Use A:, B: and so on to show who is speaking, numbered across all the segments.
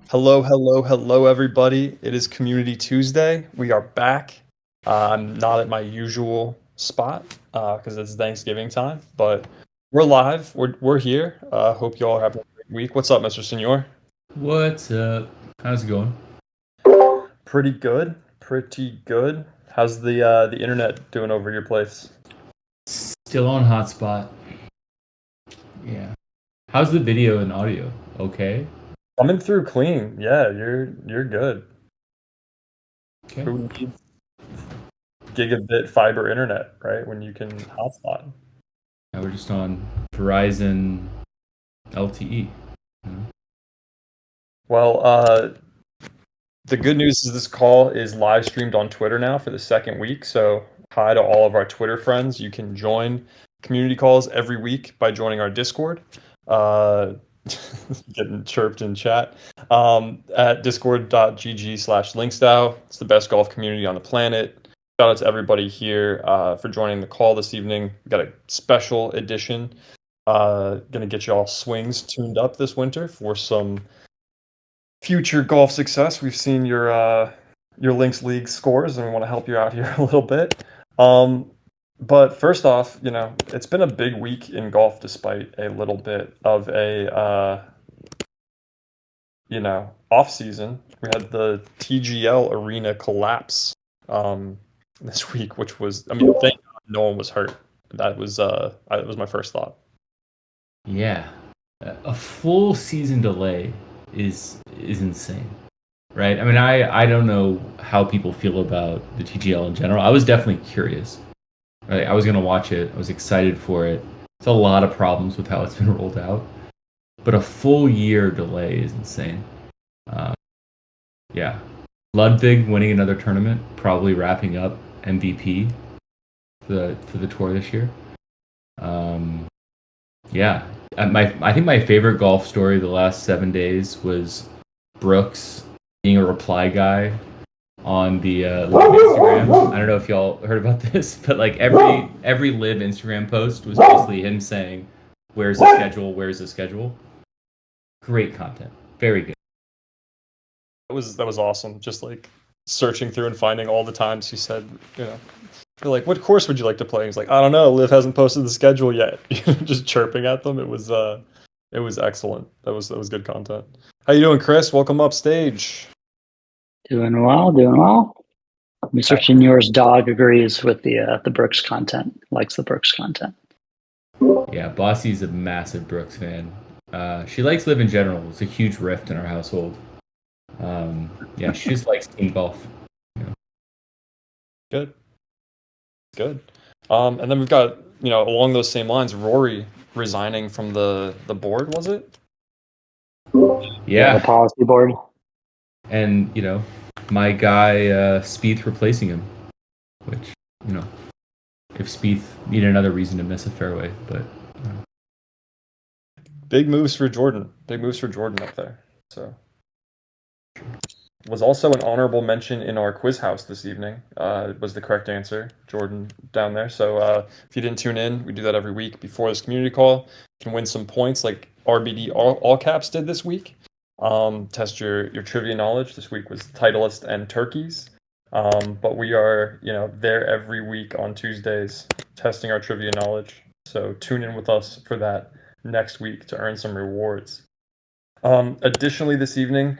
A: Hello, hello, hello, everybody. It is Community Tuesday. We are back. I'm not at my usual spot because it's Thanksgiving time, but we're live. We're here. Hope you all have a great week. What's up, Mr. Senor?
B: What's up? How's it going?
A: Pretty good. Pretty good. How's the internet doing over your place?
B: Still on hotspot. Yeah. How's the video and audio? Okay.
A: Coming through clean. Yeah, you're good.
B: Okay.
A: Who needs gigabit fiber internet, right? When you can hotspot.
B: Now we're just on Verizon LTE. you know?
A: Well, the good news is this call is live streamed on Twitter now for the second week. So, hi to all of our Twitter friends. You can join community calls every week by joining our Discord. Uh, getting chirped in chat at discord.gg/LinksDAO. It's the best golf community on the planet. Shout out to everybody here for joining the call this evening. We got a special edition. Gonna get you all swings tuned up this winter for some future golf success. We've seen your Links League scores, and we want to help you out here a little bit. Um, but first off, it's been a big week in golf, despite a little bit of a off season. We had the TGL arena collapse this week, which was, I mean, thank God no one was hurt. That was my first thought.
B: Yeah. A full season delay is insane. Right? I mean, I don't know how people feel about the TGL in general. I was definitely curious. Right? I was going to watch it. I was excited for it. There's a lot of problems with how it's been rolled out, but a full year delay is insane. Uh, Yeah. Ludwig winning another tournament, probably wrapping up MVP for the tour this year. Um, yeah. I think my favorite golf story the last 7 days was Brooks being a reply guy on the Live Instagram. I don't know if y'all heard about this, but like every Live Instagram post was basically him saying, "Where's the schedule? Where's the schedule?" Great content. Very good.
A: That was awesome. Just like searching through and finding all the times he said, they're like, "What course would you like to play?" He's like, "I don't know. Liv hasn't posted the schedule yet." Just chirping at them. It was excellent. That was good content. How you doing, Chris? Welcome up stage.
C: Doing well, doing well. Mr. Senor's dog agrees with the Brooks content, likes the Brooks content.
B: Yeah, Bossy's a massive Brooks fan. She likes Liv in general. It's a huge rift in our household. Yeah, she just likes team golf.
A: Good, good. And then we've got along those same lines, Rory resigning from the board. Was it?
C: Yeah, the policy board.
B: And my guy Spieth replacing him, which if Spieth needed another reason to miss a fairway, but
A: Big moves for Jordan. Big moves for Jordan up there. So was also an honorable mention in our quiz house this evening. Was the correct answer, Jordan down there. So if you didn't tune in, we do that every week before this community call. You can win some points like RBD all caps did this week. Test your trivia knowledge. This week was Titleist and Turkeys. But we are there every week on Tuesdays testing our trivia knowledge. So tune in with us for that next week to earn some rewards. Additionally, this evening,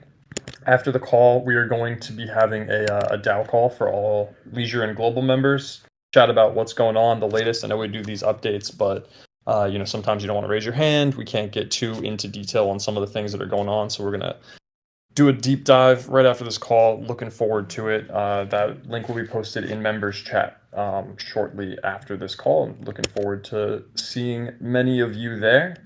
A: after the call, we are going to be having a DAO call for all leisure and global members. Chat about what's going on, the latest. I know we do these updates, but sometimes you don't want to raise your hand. We can't get too into detail on some of the things that are going on, so we're gonna do a deep dive right after this call. Looking forward to it. That link will be posted in members chat shortly after this call. I'm looking forward to seeing many of you there.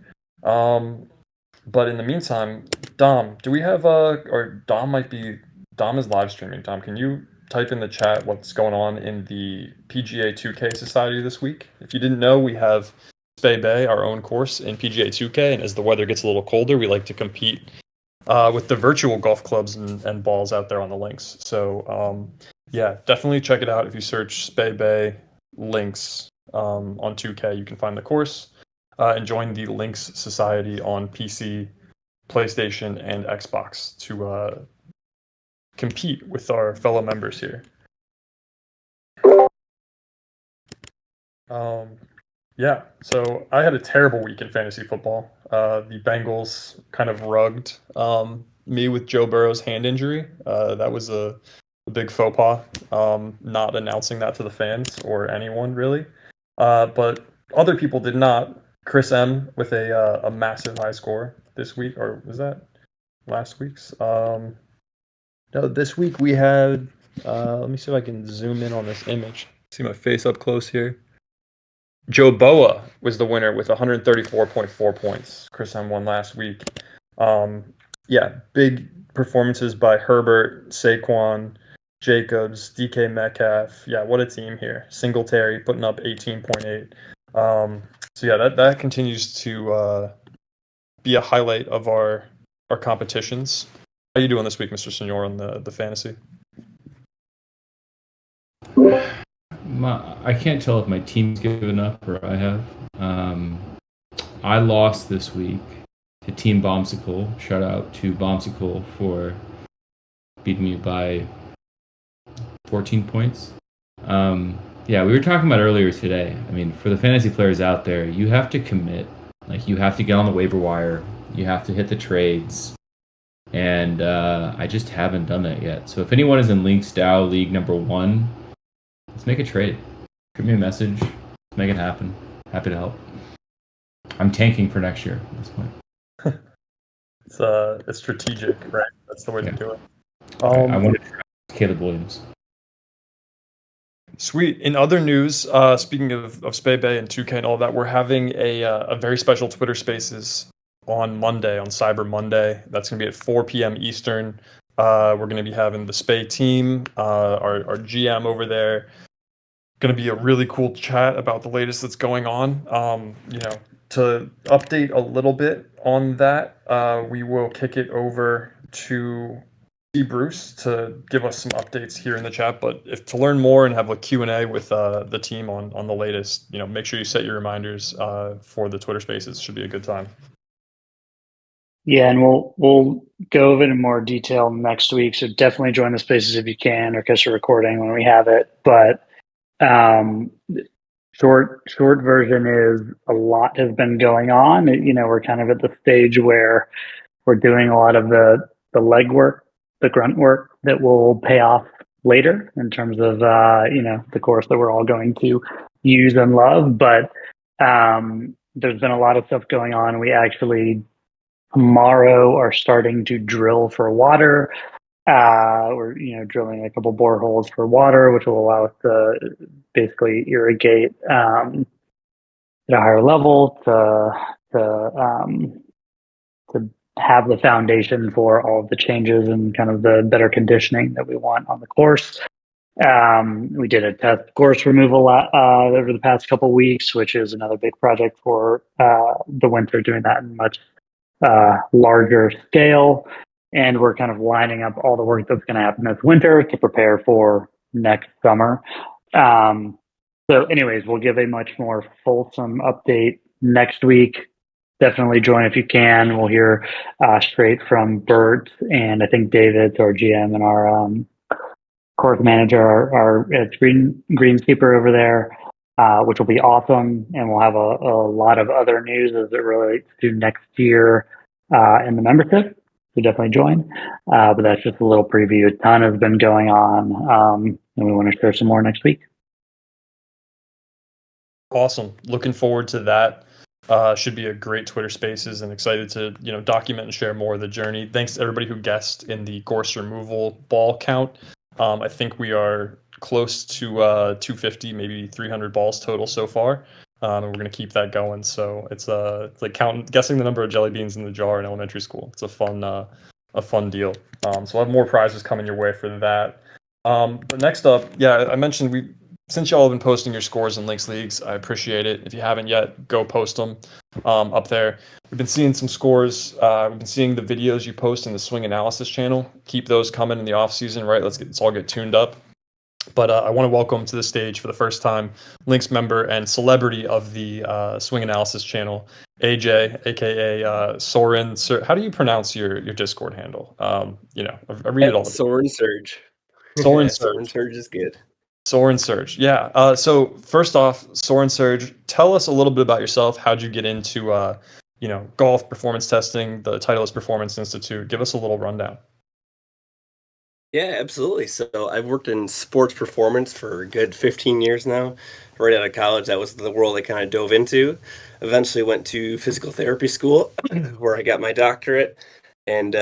A: But in the meantime, Dom, do we have or Dom is live streaming. Dom, can you type in the chat what's going on in the PGA 2K Society this week? If you didn't know, we have Spay Bay, our own course in PGA 2K, and as the weather gets a little colder, we like to compete with the virtual golf clubs and balls out there on the links. So yeah, definitely check it out. If you search Spay Bay links on 2K, you can find the course and join the Links Society on PC PlayStation, and Xbox to compete with our fellow members here. Yeah, so I had a terrible week in fantasy football. The Bengals kind of rugged me with Joe Burrow's hand injury. That was a big faux pas, not announcing that to the fans or anyone really. But other people did not. Chris M with a massive high score this week, or was that last week's? No, this week we had. Let me see if I can zoom in on this image. See my face up close here. Joe Boa was the winner with 134.4 points. Chris M won last week. Yeah, big performances by Herbert, Saquon, Jacobs, DK Metcalf. Yeah, what a team here. Singletary putting up 18.8. So yeah, that continues to be a highlight of our competitions. How you doing this week, Mr. Senor, on the fantasy?
B: I can't tell if my team's given up or I have. I lost this week to Team Bombsicle. Shout out to Bombsicle for beating me by 14 points. Yeah, we were talking about earlier today. I mean, for the fantasy players out there, you have to commit. Like, you have to get on the waiver wire. You have to hit the trades. And I just haven't done that yet. So if anyone is in LinksDAO League number 1, let's make a trade. Shoot me a message. Let's make it happen. Happy to help. I'm tanking for next year at this point.
A: It's strategic, right? That's the way to do it.
B: I wanted to try Caleb Williams.
A: Sweet. In other news, speaking of Spay Bay and 2K and all that, we're having a very special Twitter Spaces on Monday, on Cyber Monday. That's going to be at 4 p.m. Eastern. We're going to be having the Spay team, our GM over there. Going to be a really cool chat about the latest that's going on. To update a little bit on that, we will kick it over to Bruce to give us some updates here in the chat. But if to learn more and have a Q&A with the team on the latest, make sure you set your reminders for the Twitter Spaces. Should be a good time.
C: Yeah, and we'll go over it in more detail next week. So definitely join the Spaces if you can, or catch a recording when we have it. But short version is a lot has been going on. We're kind of at the stage where we're doing a lot of the legwork, the grunt work that will pay off later in terms of the course that we're all going to use and love. But there's been a lot of stuff going on. We actually tomorrow are starting to drill for water. We're drilling a couple boreholes for water, which will allow us to basically irrigate at a higher level to have the foundation for all of the changes and kind of the better conditioning that we want on the course. We did a test course removal over the past couple weeks, which is another big project for the winter, doing that in much larger scale. And we're kind of lining up all the work that's going to happen this winter to prepare for next summer. So anyways, we'll give a much more fulsome update next week. Definitely join if you can. We'll hear straight from Bert and I think David's our GM and our course manager, our greenskeeper over there, which will be awesome. And we'll have a lot of other news as it relates to next year in the membership. So definitely join. But that's just a little preview. A ton has been going on, and we want to share some more next week.
A: Awesome. Looking forward to that. Should be a great Twitter Spaces, and excited to document and share more of the journey. Thanks to everybody who guessed in the gorse removal ball count. I think we are close to 250, maybe 300 balls total so far. And we're going to keep that going. So it's like guessing the number of jelly beans in the jar in elementary school. It's a fun deal. So we'll have more prizes coming your way for that. But next up, yeah, I mentioned since y'all have been posting your scores in Links Leagues, I appreciate it. If you haven't yet, go post them up there. We've been seeing some scores. We've been seeing the videos you post in the Swing Analysis channel. Keep those coming in the off season, right? Let's all get tuned up. But I want to welcome to the stage for the first time Links member and celebrity of the Swing Analysis channel, AJ, aka Soren. How do you pronounce your Discord handle? I read it all the time.
D: Soren Surge.
A: Soren
D: Soren
A: Surge.
D: Surge is good.
A: Soren Surge. Yeah. So first off, Soren Surge, tell us a little bit about yourself. How'd you get into golf performance testing? The title is Performance Institute. Give us a little rundown.
D: Yeah, absolutely. So I've worked in sports performance for a good 15 years now. Right out of college, that was the world I kind of dove into. Eventually went to physical therapy school where I got my doctorate and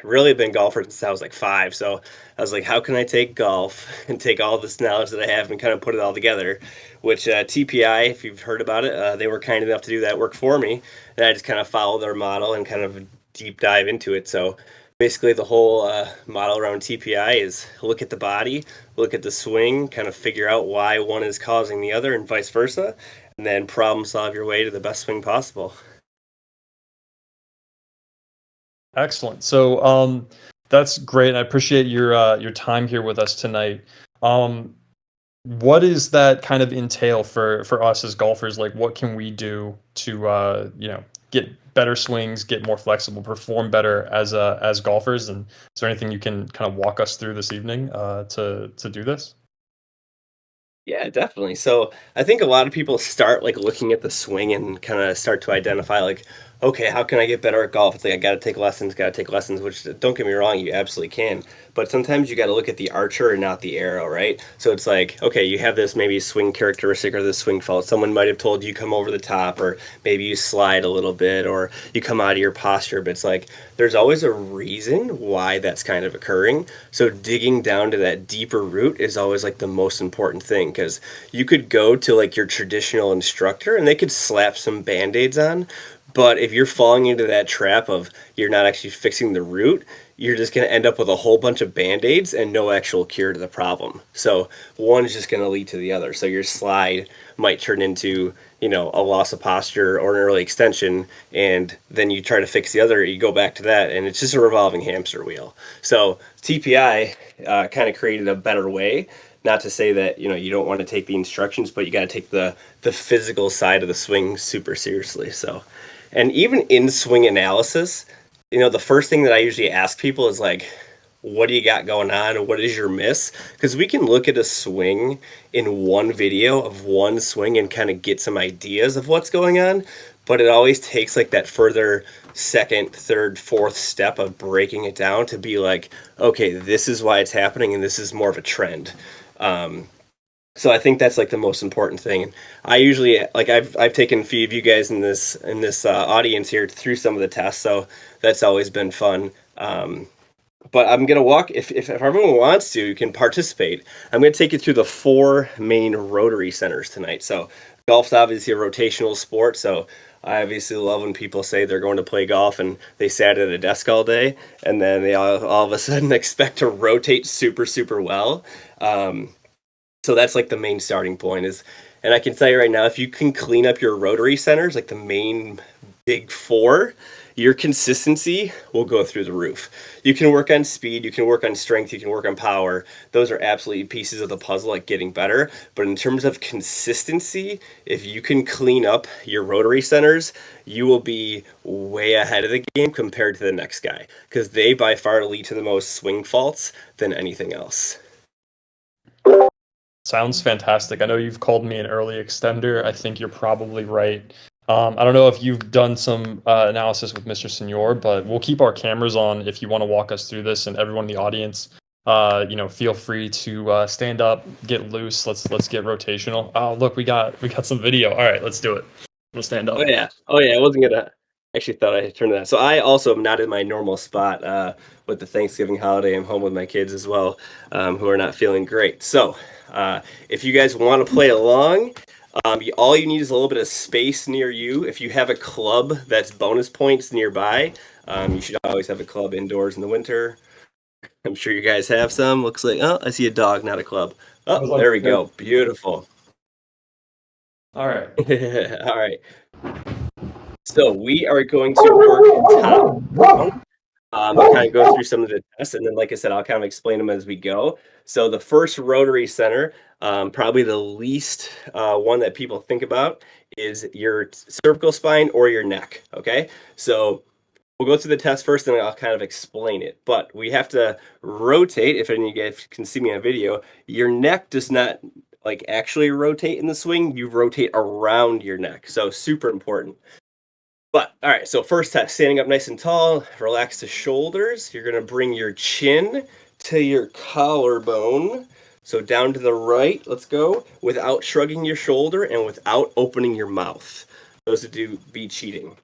D: really been a golfer since I was like 5. So I was like, how can I take golf and take all this knowledge that I have and kind of put it all together? Which TPI, if you've heard about it, they were kind enough to do that work for me. And I just kind of followed their model and kind of deep dive into it. So basically the whole model around TPI is look at the body, look at the swing, kind of figure out why one is causing the other and vice versa, and then problem solve your way to the best swing possible.
A: Excellent. So that's great. I appreciate your time here with us tonight. What does that kind of entail for us as golfers? Like, what can we do to get better swings, get more flexible, perform better as golfers? And is there anything you can kind of walk us through this evening to do this?
D: Yeah, definitely. So I think a lot of people start like looking at the swing and kind of start to identify like, okay, how can I get better at golf? It's like I got to take lessons, which don't get me wrong, you absolutely can. But sometimes you got to look at the archer and not the arrow, right? So it's like, okay, you have this maybe swing characteristic or this swing fault. Someone might have told you come over the top, or maybe you slide a little bit, or you come out of your posture. But it's like there's always a reason why that's kind of occurring. So digging down to that deeper root is always like the most important thing, because you could go to like your traditional instructor and they could slap some band-aids on, but if you're falling into that trap of you're not actually fixing the root, you're just going to end up with a whole bunch of band-aids and no actual cure to the problem. So one is just going to lead to the other. So your slide might turn into, a loss of posture or an early extension, and then you try to fix the other, you go back to that, and it's just a revolving hamster wheel. So TPI kind of created a better way. Not to say that you don't want to take the instructions, but you got to take the physical side of the swing super seriously. So, and even in swing analysis, the first thing that I usually ask people is like, what do you got going on? What is your miss? Because we can look at a swing in one video of one swing and kind of get some ideas of what's going on, but it always takes like that further second, third, fourth step of breaking it down to be like, okay, this is why it's happening and this is more of a trend. So I think that's like the most important thing. I usually I've taken a few of you guys in this audience here through some of the tests, so that's always been fun. But I'm gonna walk if everyone wants to, you can participate. I'm gonna take you through the 4 main rotary centers tonight. So golf's obviously a rotational sport, so I obviously love when people say they're going to play golf and they sat at a desk all day and then they all of a sudden expect to rotate super, super well. So that's like the main starting point is, and I can tell you right now, if you can clean up your rotary centers, like the main big 4, your consistency will go through the roof. You can work on speed, you can work on strength, you can work on power. Those are absolutely pieces of the puzzle, like getting better. But in terms of consistency, if you can clean up your rotary centers, you will be way ahead of the game compared to the next guy, because they by far lead to the most swing faults than anything else.
A: Sounds fantastic. I know you've called me an early extender. I think you're probably right. I don't know if you've done some analysis with Mr. Senor, but we'll keep our cameras on if you want to walk us through this. And everyone in the audience, feel free to stand up, get loose. Let's get rotational. Oh, look, we got some video. All right, let's do it. We'll stand up.
D: Oh yeah. I wasn't gonna. Actually, thought I had turned that. So I also am not in my normal spot with the Thanksgiving holiday. I'm home with my kids as well, who are not feeling great. So if you guys want to play along, all you need is a little bit of space near you. If you have a club that's bonus points nearby, you should always have a club indoors in the winter. I'm sure you guys have some. Looks like, oh, I see a dog, not a club. Oh, there we go. Beautiful.
A: All right.
D: All right. So we are going to work top down. I'll kind of go through some of the tests, and then, like I said, I'll kind of explain them as we go. So the first rotary center, probably the least one that people think about, is your cervical spine or your neck. Okay, so we'll go through the test first, and I'll kind of explain it. But we have to rotate. If any of you guys can see me on video, your neck does not like actually rotate in the swing. You rotate around your neck, so super important. But all right, so first test, standing up nice and tall, relax the shoulders. You're gonna bring your chin to your collarbone. So down to the right, let's go, without shrugging your shoulder and without opening your mouth. Those would be cheating.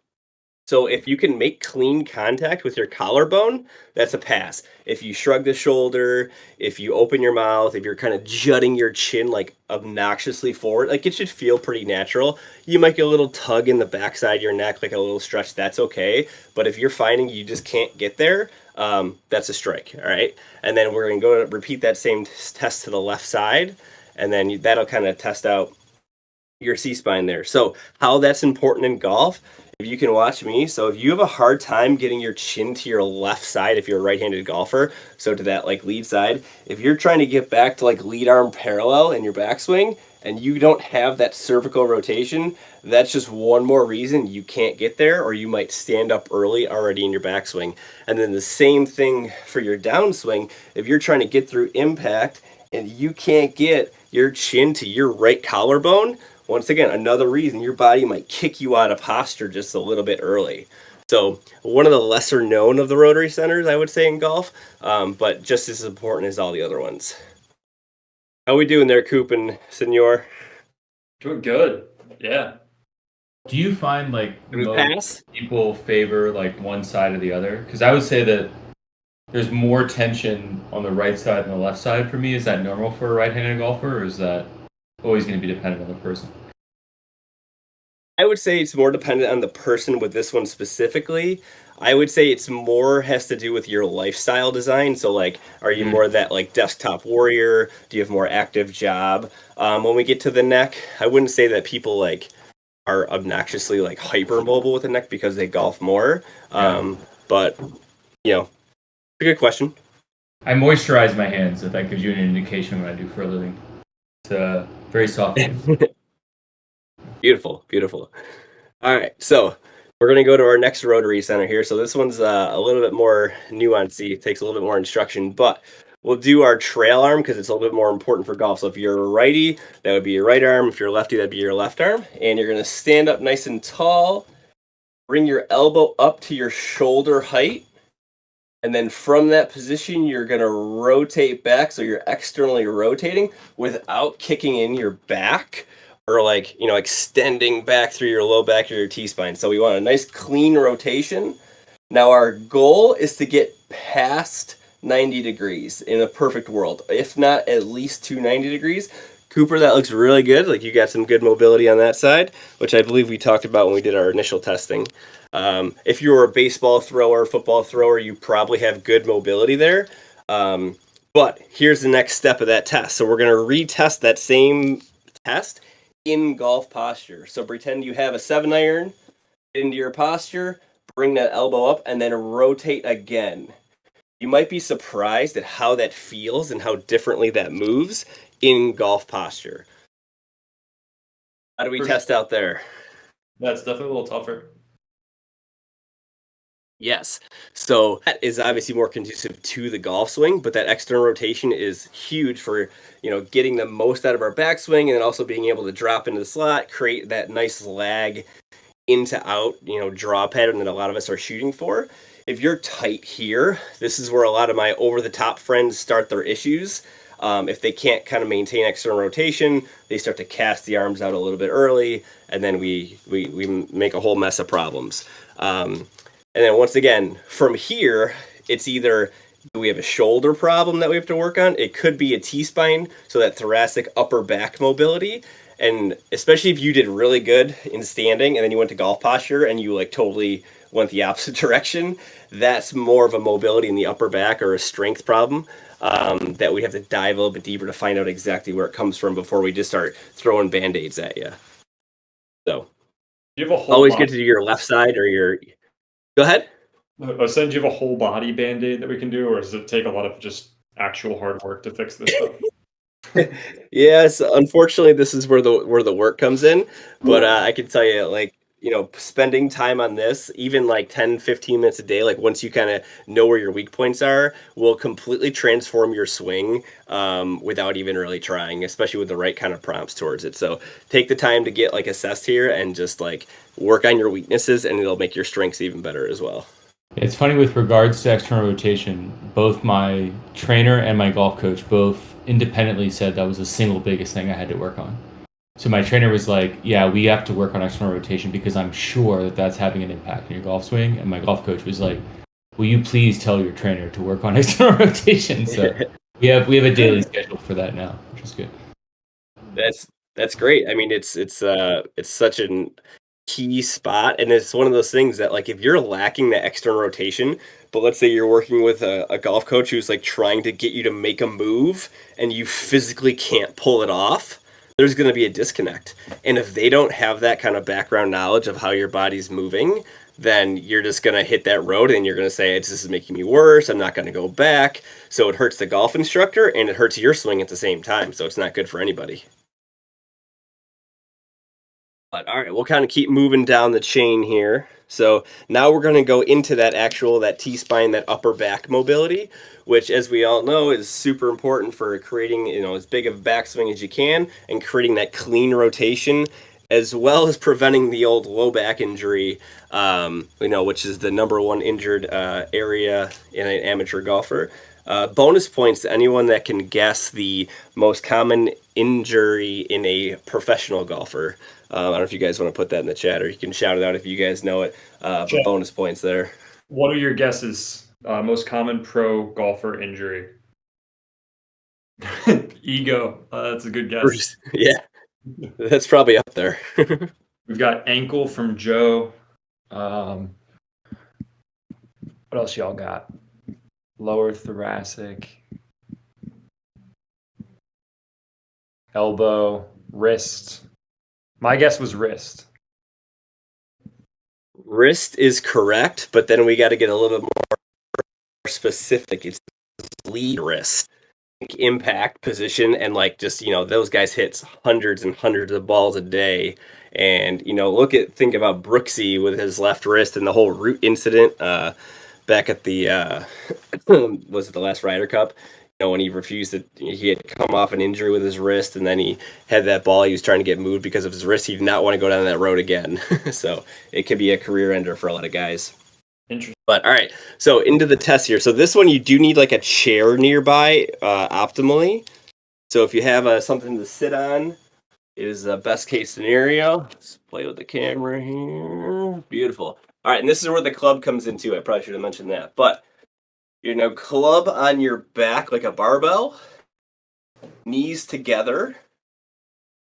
D: So if you can make clean contact with your collarbone, that's a pass. If you shrug the shoulder, if you open your mouth, if you're kind of jutting your chin like obnoxiously forward, like it should feel pretty natural. You might get a little tug in the backside of your neck, like a little stretch, that's okay. But if you're finding you just can't get there, that's a strike, all right? And then we're gonna go to repeat that same test to the left side, and then that'll kind of test out your C-spine there. So how that's important in golf, if you can watch me, so if you have a hard time getting your chin to your left side, if you're a right-handed golfer, so to that like lead side, if you're trying to get back to like lead arm parallel in your backswing and you don't have that cervical rotation, that's just one more reason you can't get there, or you might stand up early already in your backswing. And then the same thing for your downswing. If you're trying to get through impact and you can't get your chin to your right collarbone, once again, another reason your body might kick you out of posture just a little bit early. So one of the lesser known of the rotary centers, I would say, in golf, but just as important as all the other ones. How we doing there, Coop and Senor?
A: Doing good. Yeah.
B: Do you find like
D: pass?
B: People favor like one side or the other? Because I would say that there's more tension on the right side than the left side for me. Is that normal for a right-handed golfer, or is that always going to be dependent on the person?
D: I would say it's more dependent on the person with this one specifically. I would say it's more has to do with your lifestyle design. So like, are you more that like desktop warrior? Do you have more active job? When we get to the neck, I wouldn't say that people like are obnoxiously like hypermobile with the neck because they golf more. But you know, it's a good question.
B: I moisturize my hands, if that gives you an indication what I do for a living. It's very soft.
D: Beautiful, beautiful. All right, so we're going to go to our next rotary center here. So this one's a little bit more nuanced. It takes a little bit more instruction, but we'll do our trail arm because it's a little bit more important for golf. So if you're a righty, that would be your right arm. If you're a lefty, that'd be your left arm. And you're going to stand up nice and tall, bring your elbow up to your shoulder height. And then from that position, you're going to rotate back. So you're externally rotating without kicking in your back or like, you know, extending back through your low back or your T-spine. So we want a nice clean rotation. Now our goal is to get past 90 degrees in a perfect world. If not, at least 290 degrees. Cooper, that looks really good. Like you got some good mobility on that side, which I believe we talked about when we did our initial testing. If you were a baseball thrower, football thrower, you probably have good mobility there. But here's the next step of that test. So we're going to retest that same test in golf posture. So pretend you have a 7-iron, get into your posture, bring that elbow up, and then rotate again. You might be surprised at how that feels and how differently that moves in golf posture. How do we test out there?
A: That's definitely a little tougher.
D: Yes. So that is obviously more conducive to the golf swing, but that external rotation is huge for, you know, getting the most out of our backswing and then also being able to drop into the slot, create that nice lag into out, you know, draw pattern that a lot of us are shooting for. If you're tight here, this is where a lot of my over-the-top friends start their issues. If they can't kind of maintain external rotation, they start to cast the arms out a little bit early, and then we make a whole mess of problems. And then once again, from here, it's either do we have a shoulder problem that we have to work on? It could be a T-spine, so that thoracic upper back mobility. And especially if you did really good in standing and then you went to golf posture and you like totally went the opposite direction, that's more of a mobility in the upper back or a strength problem that we have to dive a little bit deeper to find out exactly where it comes from before we just start throwing Band-Aids at you. So
A: You have a whole
D: always good to do your left side or your... Go ahead.
A: Send you have a whole body band-aid that we can do, or does it take a lot of just actual hard work to fix this stuff?
D: Yes, unfortunately, this is where the work comes in. But I can tell you, like, spending time on this, even like 10, 15 minutes a day, like once you kind of know where your weak points are, will completely transform your swing without even really trying, especially with the right kind of prompts towards it. So take the time to get like assessed here and just like work on your weaknesses, and it'll make your strengths even better as well.
B: It's funny with regards to external rotation, both my trainer and my golf coach both independently said that was the single biggest thing I had to work on. So my trainer was like, yeah, we have to work on external rotation because I'm sure that that's having an impact on your golf swing. And my golf coach was like, will you please tell your trainer to work on external rotation? So we have a daily schedule for that now, which is good.
D: That's great. I mean, it's such an key spot, and it's one of those things that, like, if you're lacking the external rotation, but let's say you're working with a golf coach who's like trying to get you to make a move and you physically can't pull it off, there's going to be a disconnect. And if they don't have that kind of background knowledge of how your body's moving, then you're just going to hit that road and you're going to say, this is making me worse, I'm not going to go back. So it hurts the golf instructor and it hurts your swing at the same time, so it's not good for anybody. But all right, we'll kind of keep moving down the chain here. So now we're going to go into that T-spine, that upper back mobility, which, as we all know, is super important for creating, as big of a backswing as you can and creating that clean rotation, as well as preventing the old low back injury, which is the number one injured area in an amateur golfer. Bonus points to anyone that can guess the most common injury in a professional golfer. I don't know if you guys want to put that in the chat, or you can shout it out if you guys know it. But bonus points there.
A: What are your guesses? Most common pro golfer injury? Ego. That's a good guess.
D: Yeah, that's probably up there.
A: We've got ankle from Joe. What else y'all got? Lower thoracic. Elbow. Wrist. My guess was wrist.
D: Wrist is correct, but then we got to get a little bit more specific. It's lead wrist. Impact position, and like just those guys hit hundreds and hundreds of balls a day, and think about Brooksy with his left wrist and the whole root incident back at the was it the last Ryder Cup, when he refused to, he had come off an injury with his wrist, and then he had that ball he was trying to get moved because of his wrist. He did not want to go down that road again. So it could be a career ender for a lot of guys.
A: Interesting.
D: But all right, so into the test here. So this one, you do need like a chair nearby optimally. So if you have something to sit on, it is the best case scenario. Let's play with the camera here. Beautiful. All right, and this is where the club comes into. I probably should have mentioned that. But club on your back like a barbell, knees together,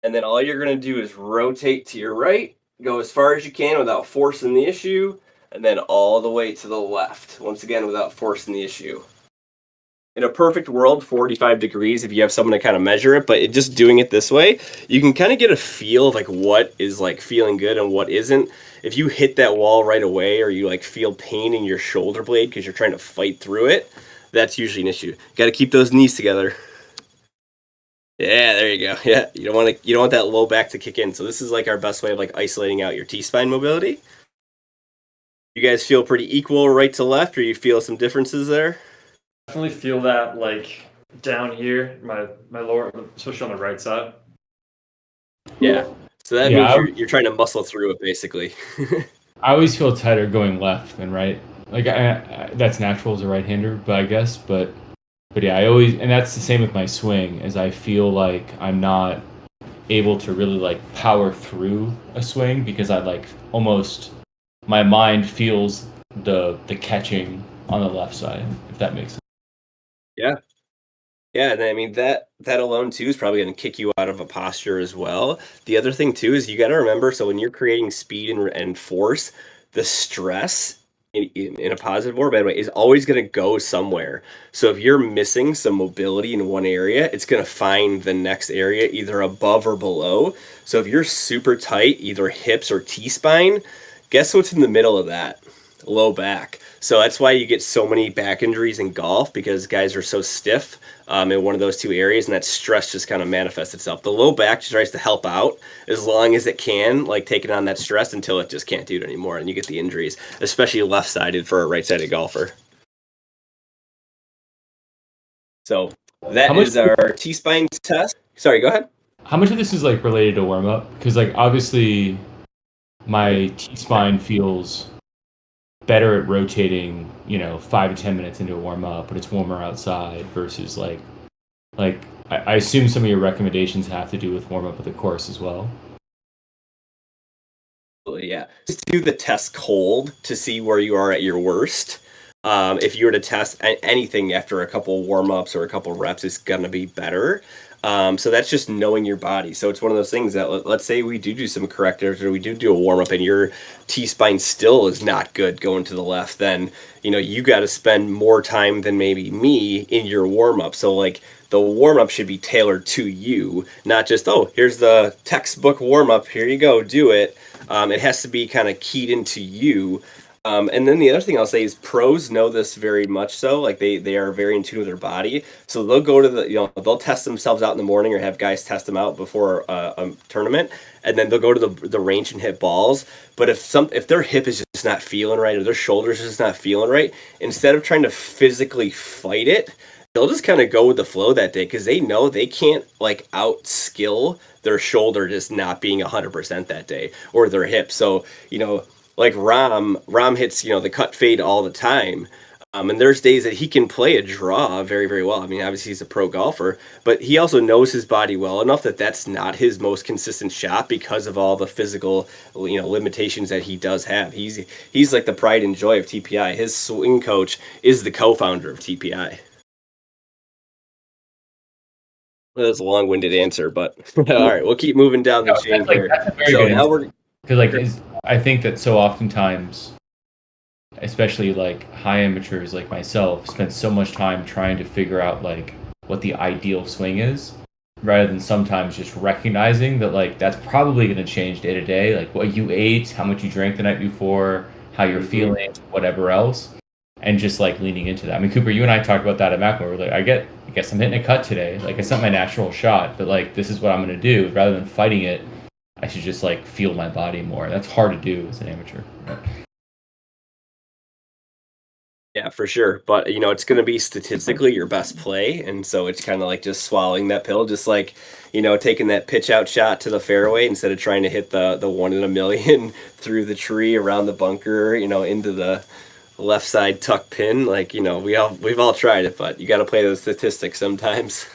D: and then all you're going to do is rotate to your right, go as far as you can without forcing the issue, and then all the way to the left, once again without forcing the issue. In a perfect world, 45 degrees if you have someone to kind of measure it, but just doing it this way, you can kind of get a feel of like what is like feeling good and what isn't. If you hit that wall right away, or you like feel pain in your shoulder blade because you're trying to fight through it, that's usually an issue. Got to keep those knees together. Yeah, there you go. Yeah, you don't want that low back to kick in. So this is like our best way of like isolating out your T-spine mobility. You guys feel pretty equal right to left, or you feel some differences there?
A: Definitely feel that like down here, my lower, especially on the right side.
D: Yeah. So that means you're trying to muscle through it, basically.
B: I always feel tighter going left than right. Like I that's natural as a right-hander, but I guess, but yeah, I always, and that's the same with my swing, as I feel like I'm not able to really like power through a swing because I like almost, my mind feels the catching on the left side, if that makes sense.
D: Yeah. Yeah, and I mean that alone too is probably going to kick you out of a posture as well. The other thing too is you got to remember, so when you're creating speed and force, the stress in a positive or bad way is always going to go somewhere. So if you're missing some mobility in one area, it's going to find the next area either above or below. So if you're super tight, either hips or T-spine, guess what's in the middle of that? low back. So that's why you get so many back injuries in golf, because guys are so stiff in one of those two areas, and that stress just kind of manifests itself. The low back just tries to help out as long as it can, like taking on that stress until it just can't do it anymore, and you get the injuries, especially left-sided for a right-sided golfer. So that is our T-spine test. Sorry, go ahead.
B: How much of this is like related to warm up? Because like obviously my T-spine feels better at rotating, 5 to 10 minutes into a warm up, but it's warmer outside versus like I assume some of your recommendations have to do with warm up of the course as well.
D: Yeah, just do the test cold to see where you are at your worst. If you were to test anything after a couple warm ups or a couple reps, it's gonna be better. So that's just knowing your body. So it's one of those things that let's say we do some correctives, or we do a warm up and your T-spine still is not good going to the left, then you got to spend more time than maybe me in your warm up. So like the warm up should be tailored to you, not just, oh, here's the textbook warm up, here you go, do it. It has to be kind of keyed into you. And then the other thing I'll say is pros know this very much so. Like they are very in tune with their body. So they'll go to they'll test themselves out in the morning, or have guys test them out before a tournament. And then they'll go to the range and hit balls. But if their hip is just not feeling right, or their shoulders just not feeling right, instead of trying to physically fight it, they'll just kind of go with the flow that day, because they know they can't like out skill their shoulder just not being 100% that day, or their hip. So, like Ram hits, the cut fade all the time. And there's days that he can play a draw very, very well. I mean, obviously he's a pro golfer, but he also knows his body well enough that that's not his most consistent shot, because of all the physical, limitations that he does have. He's like the pride and joy of TPI. His swing coach is the co-founder of TPI. Well, that's a long-winded answer, but all right, we'll keep moving down the chain here. So now we're
B: because I think that so oftentimes, especially like high amateurs like myself, spend so much time trying to figure out like what the ideal swing is, rather than sometimes just recognizing that like that's probably going to change day to day, like what you ate, how much you drank the night before, how you're feeling, whatever else, and just like leaning into that. I mean, Cooper, you and I talked about that at Macklemore. We're like, I guess I'm hitting a cut today. Like it's not my natural shot, but like this is what I'm going to do. Rather than fighting it, I should just like feel my body more. That's hard to do as an amateur. Right?
D: Yeah, for sure. But it's going to be statistically your best play, and so it's kind of like just swallowing that pill, just like taking that pitch out shot to the fairway instead of trying to hit the 1 in a million through the tree, around the bunker, into the left side tuck pin. Like we've all tried it, but you got to play the statistics sometimes.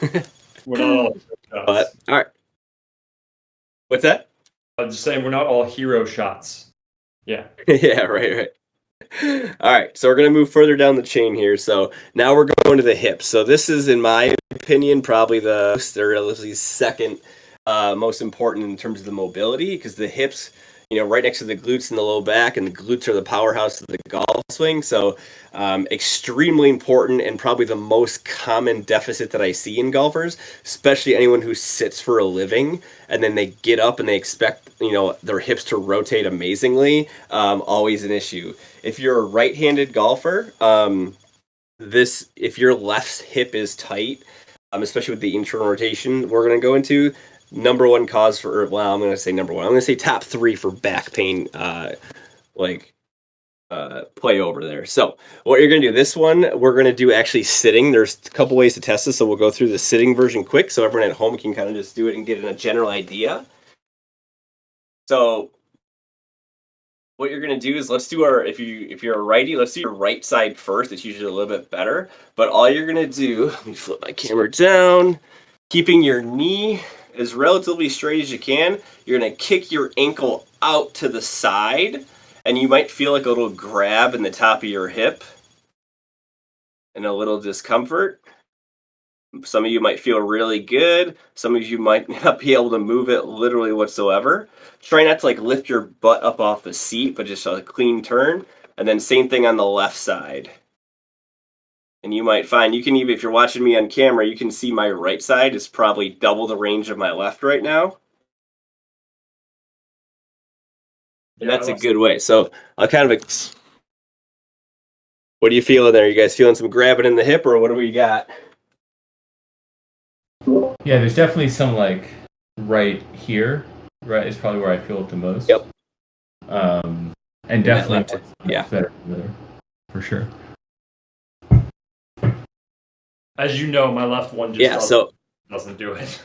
A: We're not all
D: but all right, what's that?
A: I'm just saying we're not all hero shots. Yeah.
D: Yeah, right. All right, so we're going to move further down the chain here. So now we're going to the hips. So this is, in my opinion, probably the relatively second most important in terms of the mobility, because the hips, right next to the glutes and the low back, and the glutes are the powerhouse of the golf swing. So extremely important, and probably the most common deficit that I see in golfers, especially anyone who sits for a living and then they get up and they expect their hips to rotate amazingly. Always an issue. If you're a right-handed golfer, if your left hip is tight, especially with the internal rotation we're going to go into, number one cause for, well, I'm going to say number one. I'm going to say top 3 for back pain, play over there. So what you're going to do, this one, we're going to do actually sitting. There's a couple ways to test this, so we'll go through the sitting version quick, so everyone at home can kind of just do it and get a general idea. So what you're going to do is, let's do if you're a righty, let's do your right side first. It's usually a little bit better. But all you're going to do, let me flip my camera down, keeping your knee as relatively straight as you can. You're going to kick your ankle out to the side, and you might feel like a little grab in the top of your hip and a little discomfort. Some of you might feel really good. Some of you might not be able to move it literally whatsoever. Try not to lift your butt up off the seat, but just a clean turn. And then same thing on the left side. And you might find, you can even, if you're watching me on camera, you can see my right side is probably double the range of my left right now. And that's a good way. So I'll kind of What are you feeling there? You guys feeling some grabbing in the hip, or what do we got?
B: Yeah, there's definitely some like right here. Right is probably where I feel it the most.
D: Yep.
B: And definitely
D: yeah,
B: better there, for sure.
A: As you know, my left one just doesn't do it.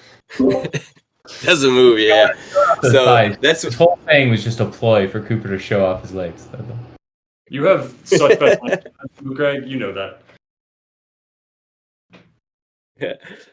D: Doesn't move, yeah. So
B: this whole thing was just a ploy for Cooper to show off his legs.
A: You have such bad legs, Greg. You know that.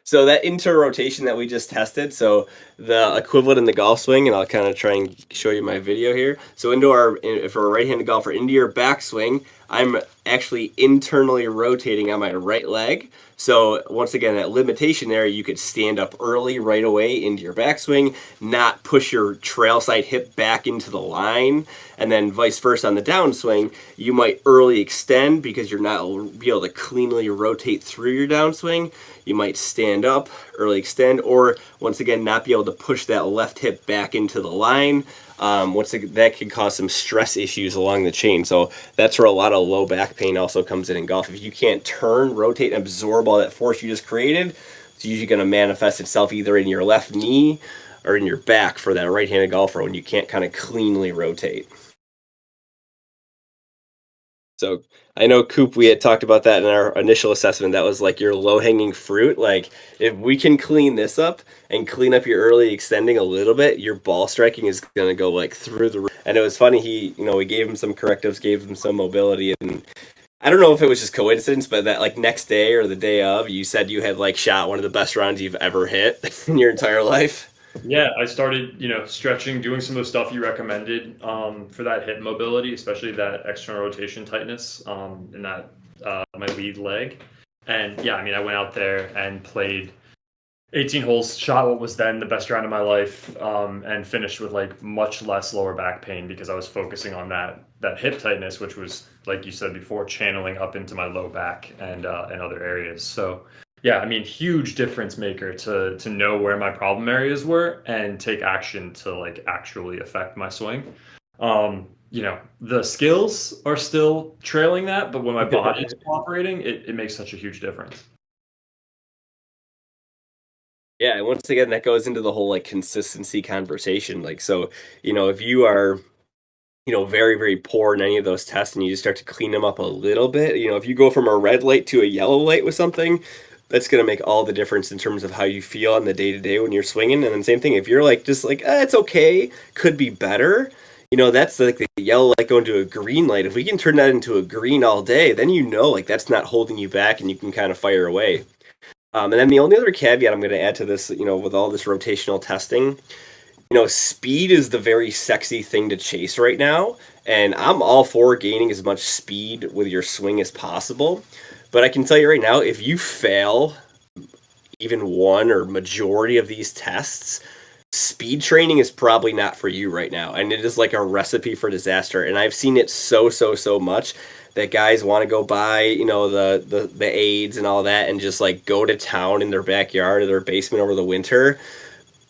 D: So that inter-rotation that we just tested, so the equivalent in the golf swing, and I'll kind of try and show you my video here. So if we're a right-handed golfer, into your backswing, I'm actually internally rotating on my right leg. So once again, that limitation there, you could stand up early right away into your backswing, not push your trail side hip back into the line, and then vice versa on the downswing, you might early extend because you're not be able to cleanly rotate through your downswing. You might stand up, early extend, or once again, not be able to push that left hip back into the line. Once again, that can cause some stress issues along the chain. So that's where a lot of low back pain also comes in golf. If you can't turn, rotate, and absorb all that force you just created, it's usually going to manifest itself either in your left knee or in your back for that right-handed golfer when you can't kind of cleanly rotate. So I know, Coop, we had talked about that in our initial assessment. That was like your low-hanging fruit. Like, if we can clean this up and clean up your early extending a little bit, your ball striking is going to go like through the roof. And it was funny, we gave him some correctives, gave him some mobility, and I don't know if it was just coincidence, but that like next day or the day of, you said you had like shot one of the best rounds you've ever hit in your entire life.
A: Yeah, I started, stretching, doing some of the stuff you recommended for that hip mobility, especially that external rotation tightness in that my lead leg. And yeah, I went out there and played 18 holes, shot what was then the best round of my life, and finished with like much less lower back pain because I was focusing on that hip tightness, which was, like you said before, channeling up into my low back and other areas. So yeah, huge difference maker to know where my problem areas were and take action to like actually affect my swing. The skills are still trailing that, but when my body is cooperating, it makes such a huge difference.
D: Yeah, and once again, that goes into the whole like consistency conversation. Like, so, if you are, very, very poor in any of those tests and you just start to clean them up a little bit, if you go from a red light to a yellow light with something, that's going to make all the difference in terms of how you feel on the day to day when you're swinging. And then same thing, if you're like, just like, it's okay, could be better. That's like the yellow light going to a green light. If we can turn that into a green all day, then like that's not holding you back and you can kind of fire away. And then the only other caveat I'm going to add to this, with all this rotational testing, speed is the very sexy thing to chase right now. And I'm all for gaining as much speed with your swing as possible. But I can tell you right now, if you fail even one or majority of these tests, speed training is probably not for you right now. And it is like a recipe for disaster. And I've seen it so much that guys want to go buy, the aids and all that and just like go to town in their backyard or their basement over the winter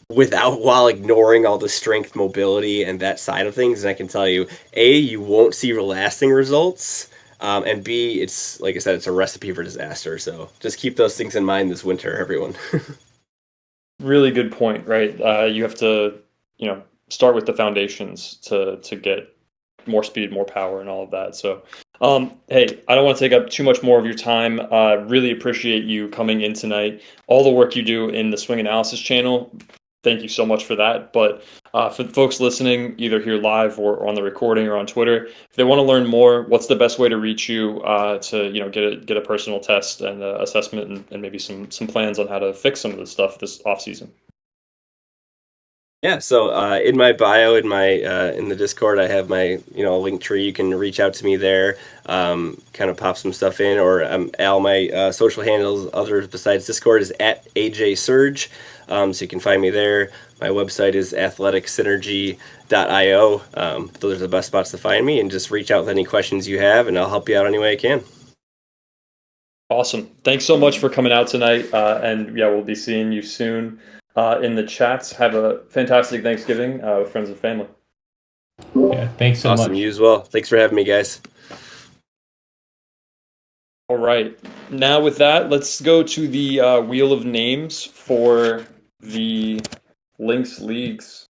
D: while ignoring all the strength, mobility, and that side of things. And I can tell you, A, you won't see lasting results. And B, it's, like I said, it's a recipe for disaster. So just keep those things in mind this winter, everyone.
A: Really good point, right? You have to, start with the foundations to get more speed, more power, and all of that. So, hey, I don't want to take up too much more of your time. Really appreciate you coming in tonight. All the work you do in the Swing Analysis channel, thank you so much for that. But for the folks listening, either here live or on the recording or on Twitter, if they want to learn more, what's the best way to reach you to get a personal test and assessment and maybe some plans on how to fix some of this stuff this off season?
D: Yeah, so in my bio, in the Discord, I have my link tree. You can reach out to me there, kind of pop some stuff in, or all my social handles, other besides Discord, is at AJ Surge. So you can find me there. My website is athleticsynergy.io. Those are the best spots to find me, and just reach out with any questions you have, and I'll help you out any way I can.
A: Awesome. Thanks so much for coming out tonight, and yeah, we'll be seeing you soon. In the chats. Have a fantastic Thanksgiving with friends and family.
B: Yeah, thanks so much.
D: Awesome, you as well. Thanks for having me, guys.
A: All right. Now with that, let's go to the wheel of names for the Links Leagues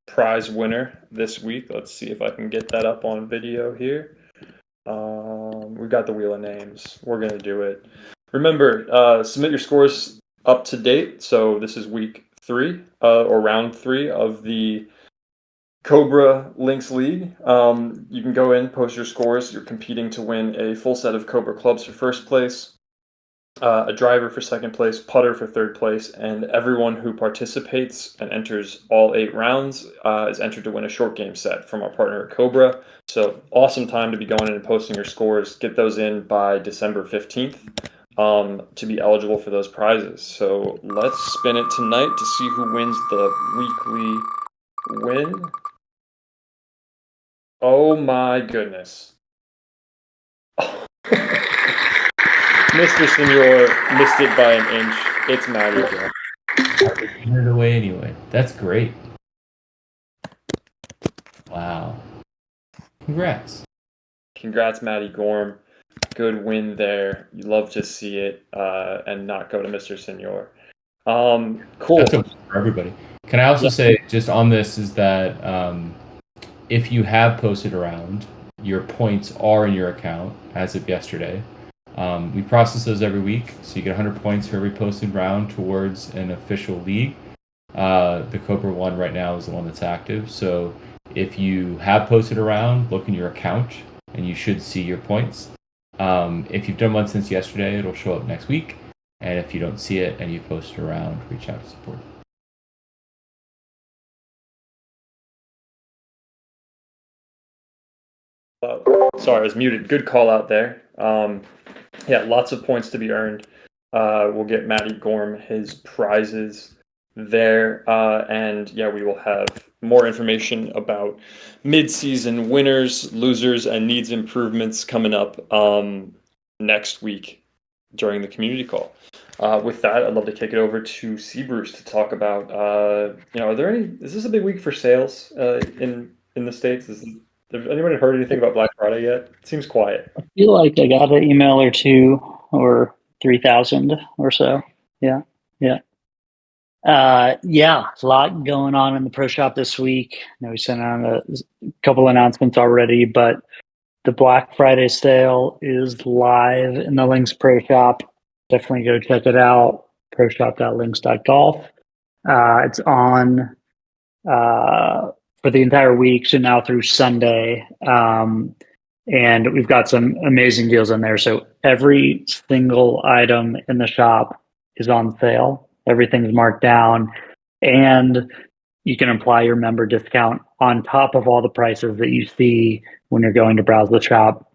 A: prize winner this week. Let's see if I can get that up on video here. We've got the wheel of names. We're gonna do it. Remember, submit your scores up to date. So this is week 3, or round 3 of the Cobra Links League. You can go in, post your scores. You're competing to win a full set of Cobra clubs for first place, a driver for second place, putter for third place, and everyone who participates and enters all 8 rounds is entered to win a short game set from our partner at Cobra. So awesome time to be going in and posting your scores. Get those in by December 15th to be eligible for those prizes. So let's spin it tonight to see who wins the weekly win. Oh my goodness. Mr. Senor missed it by an inch. It's Matty again.
B: Put it away anyway. That's great. Wow. Congrats.
A: Congrats, Matty Gorm. Good win there. You love to see it and not go to Mr. Senor. Cool.
B: That's open for everybody. Can I also say, just on this, is that if you have posted around, your points are in your account as of yesterday. We process those every week, so you get 100 points for every posted round towards an official league. The Cobra one right now is the one that's active. So if you have posted around, look in your account, and you should see your points. If you've done one since yesterday, it'll show up next week. And if you don't see it and you've posted around, reach out to support.
A: Sorry, I was muted. Good call out there. Yeah, lots of points to be earned. We'll get Matty Gorm his prizes there. And yeah, we will have more information about mid-season winners, losers, and needs improvements coming up next week during the community call. With that, I'd love to kick it over to Bruce to talk about, are there any, is this a big week for sales in the States? Has anyone heard anything about Black Friday yet? It seems quiet.
C: I feel like I got an email or 2 or 3,000 or so. Yeah. Yeah, a lot going on in the pro shop this week. I know we sent out a couple announcements already, but the Black Friday sale is live in the Links Pro Shop. Definitely go check it out. proshop.links.golf. It's on for the entire week, so now through Sunday. And we've got some amazing deals in there. So every single item in the shop is on sale. Everything's marked down, and you can apply your member discount on top of all the prices that you see when you're going to browse the shop.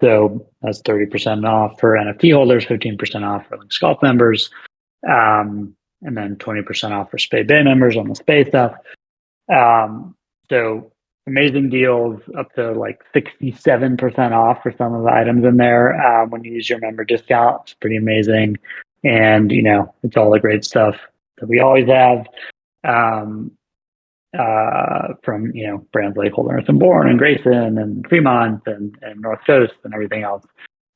C: So that's 30% off for NFT holders, 15% off for Links Golf members, and then 20% off for Spay Bay members on the Spay stuff. So amazing deals, up to like 67% off for some of the items in there when you use your member discount. It's pretty amazing. And, it's all the great stuff that we always have from, brands like Holden Earth and Bourne and Grayson and Fremont and North Coast and everything else.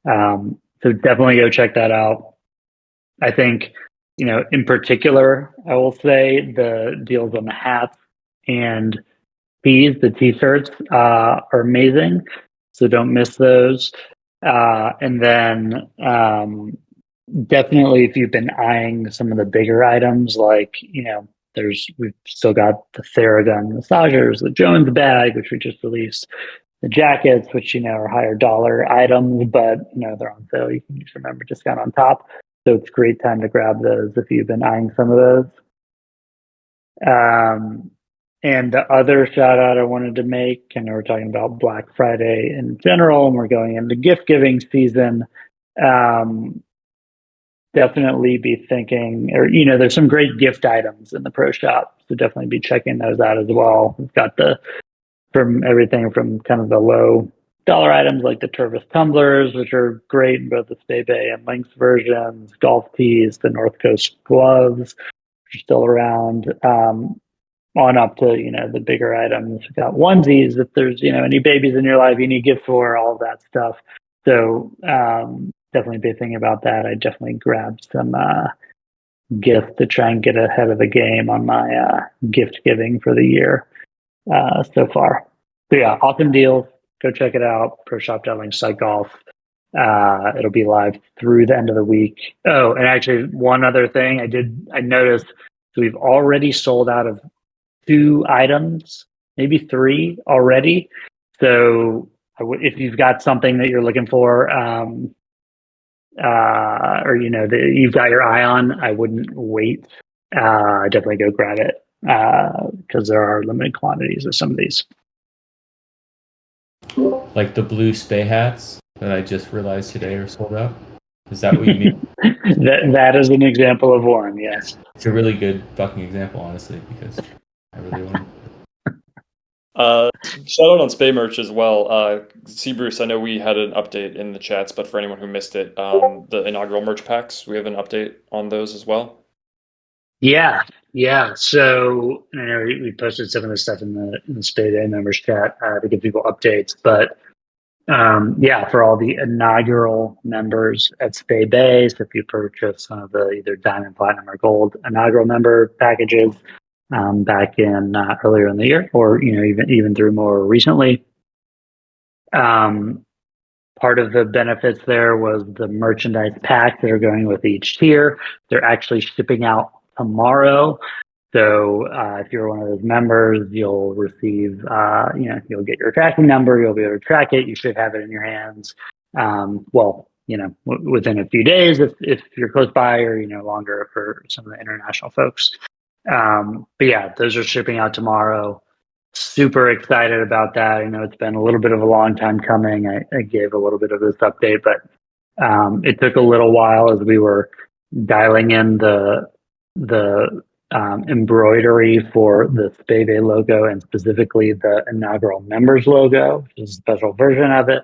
C: So definitely go check that out. I think, in particular, I will say the deals on the hats and tees, the t-shirts are amazing. So don't miss those. And then definitely if you've been eyeing some of the bigger items, like, we've still got the Theragun massagers, the Jones bag, which we just released, the jackets, which, are higher dollar items, but, they're on sale. You can use your member discount on top. So it's a great time to grab those if you've been eyeing some of those. And the other shout out I wanted to make, and we're talking about Black Friday in general, and we're going into gift giving season. Definitely be thinking, or, there's some great gift items in the pro shop. So definitely be checking those out as well. We've got from everything from kind of the low dollar items like the Turvis tumblers, which are great in both the Spay Bay and Links versions, golf tees, the North Coast gloves, which are still around, on up to, the bigger items. We've got onesies, if there's, any babies in your life you need gifts for, all of that stuff. So definitely be thinking about that. I definitely grabbed some gifts to try and get ahead of the game on my gift giving for the year so far. So yeah, awesome deals. Go check it out. ProShop.LinksDAO. It'll be live through the end of the week. Oh, and actually, one other thing I noticed. So we've already sold out of 2 items, maybe 3 already. So if you've got something that you're looking for, or that you've got your eye on, I wouldn't wait. Definitely go grab it because there are limited quantities of some of these.
B: Like the blue spay hats that I just realized today are sold out. Is that what you mean?
C: that is an example of one, yes.
B: It's a really good fucking example, honestly, because I really want to.
A: Shout out on Spay merch as well. See, Bruce, I know we had an update in the chats, but for anyone who missed it, the inaugural merch packs, we have an update on those as well.
C: Yeah. So I know we posted some of this stuff in the Spay Day members chat to give people updates, but for all the inaugural members at Spay Bay, so if you purchase some of the either diamond, platinum, or gold inaugural member packages back in earlier in the year, or even through more recently, part of the benefits there was the merchandise packs that are going with each tier. They're actually shipping out tomorrow. So if you're one of those members, you'll receive, you'll get your tracking number. You'll be able to track it. You should have it in your hands. Within a few days if you're close by, or longer for some of the international folks. But yeah, those are shipping out tomorrow. Super excited about that. I know it's been a little bit of a long time coming. I gave a little bit of this update, but it took a little while as we were dialing in the embroidery for the Spay Bay logo, and specifically the inaugural members logo, which is a special version of it.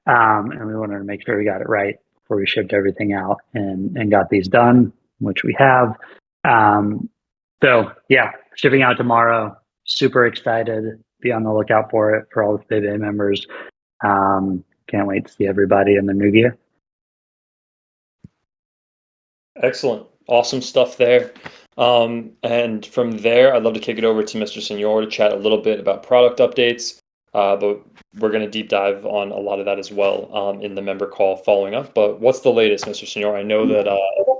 C: And we wanted to make sure we got it right before we shipped everything out and got these done, which we have. So yeah, shipping out tomorrow. Super excited. Be on the lookout for it for all the Spay Bay members. Can't wait to see everybody in the new year.
A: Excellent. Awesome stuff there. And from there, I'd love to kick it over to Mr. Senor to chat a little bit about product updates. But we're going to deep dive on a lot of that as well in the member call following up. But what's the latest, Mr. Senor? I know that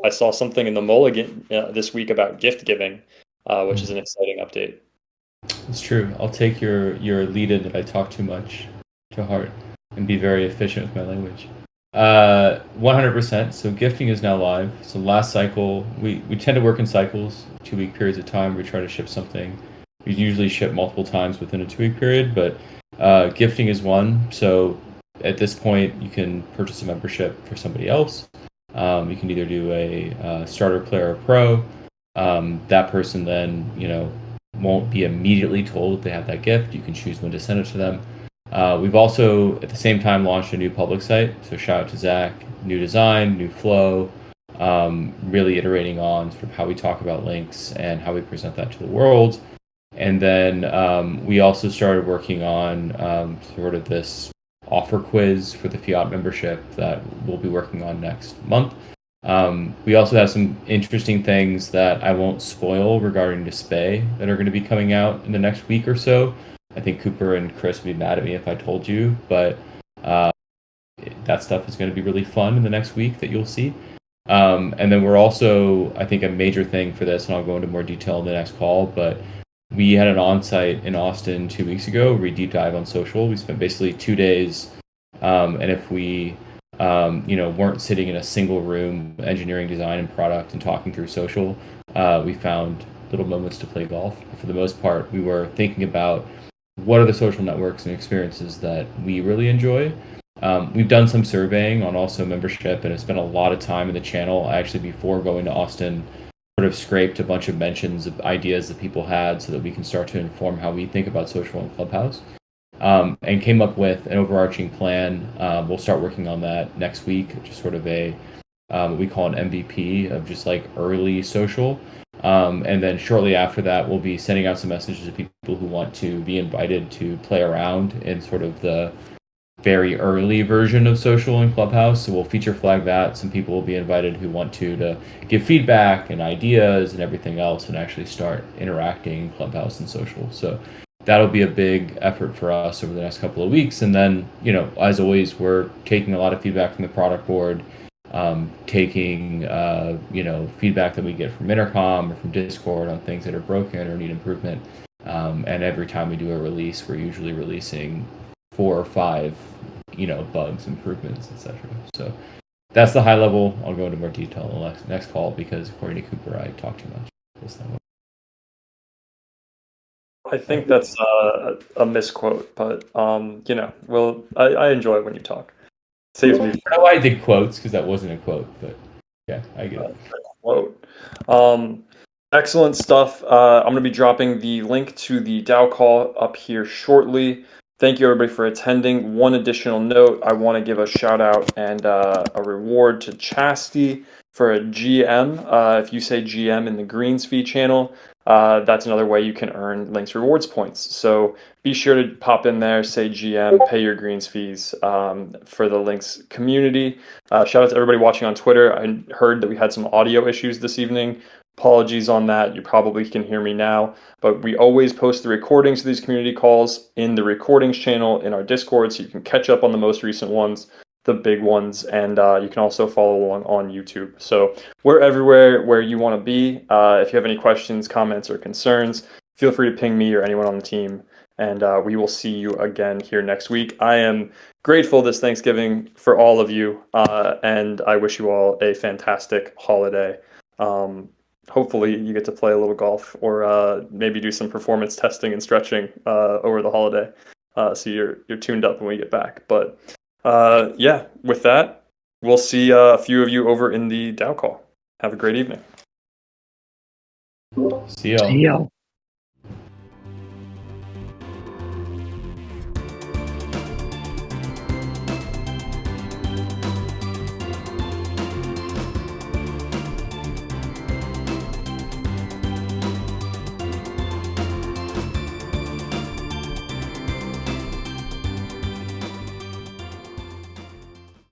A: I saw something in the Mulligan this week about gift giving, which is an exciting update.
B: It's true. I'll take your lead-in that I talk too much to heart and be very efficient with my language. 100%. So gifting is now live. So last cycle, we tend to work in cycles, 2-week periods of time. We try to ship something. We usually ship multiple times within a 2-week period, but gifting is one. So at this point, you can purchase a membership for somebody else. You can either do a starter, player, or pro. That person then, won't be immediately told they have that gift. You can choose when to send it to them. We've also, at the same time, launched a new public site. So shout out to Zach. New design, new flow, really iterating on sort of how we talk about links and how we present that to the world. And then we also started working on sort of this offer quiz for the Fiat membership that we'll be working on next month. We also have some interesting things that I won't spoil regarding Display that are going to be coming out in the next week or so. I think Cooper and Chris would be mad at me if I told you, but that stuff is going to be really fun in the next week that you'll see. And then we're also, I think a major thing for this, and I'll go into more detail in the next call, but we had an on-site in Austin 2 weeks ago where we deep dive on social. We spent basically 2 days, and if we weren't sitting in a single room engineering design and product and talking through social, we found little moments to play golf. For the most part, we were thinking about what are the social networks and experiences that we really enjoy. We've done some surveying on also membership, and it's spent a lot of time in the channel. I actually, before going to Austin, sort of scraped a bunch of mentions of ideas that people had so that we can start to inform how we think about social and Clubhouse. And came up with an overarching plan. We'll start working on that next week, just sort of a what we call an MVP of just like early social. And then shortly after that, we'll be sending out some messages to people who want to be invited to play around in sort of the very early version of social in Clubhouse, so we'll feature flag that. Some people will be invited who want to give feedback and ideas and everything else, and actually start interacting in Clubhouse and social. So that'll be a big effort for us over the next couple of weeks. And then, as always, we're taking a lot of feedback from the product board, taking feedback that we get from Intercom or from Discord on things that are broken or need improvement. And every time we do a release, we're usually releasing 4 or 5, bugs, improvements, etc. So that's the high level. I'll go into more detail in the next call because according to Cooper, I talk too much.
A: I think that's a misquote, but well, I enjoy it when you talk. Saves me.
B: I know I did quotes because that wasn't a quote, but yeah, I get it.
A: Quote. Excellent stuff. I'm going to be dropping the link to the DAO call up here shortly. Thank you, everybody, for attending. One additional note, I want to give a shout out and a reward to Chastity for a GM. If you say GM in the Greens Fee channel, that's another way you can earn Links rewards points. So be sure to pop in there, say GM, pay your Greens fees for the Links community. Shout out to everybody watching on Twitter. I heard that we had some audio issues this evening. Apologies on that. You probably can hear me now, but we always post the recordings of these community calls in the recordings channel in our Discord, so you can catch up on the most recent ones, the big ones, and you can also follow along on YouTube. So we're everywhere where you want to be. If you have any questions, comments, or concerns, feel free to ping me or anyone on the team, and we will see you again here next week. I am grateful this Thanksgiving for all of you, and I wish you all a fantastic holiday. Hopefully you get to play a little golf or maybe do some performance testing and stretching over the holiday, so you're tuned up when we get back. But yeah, with that, we'll see a few of you over in the DAO call. Have a great evening.
B: See y'all.
C: See y'all.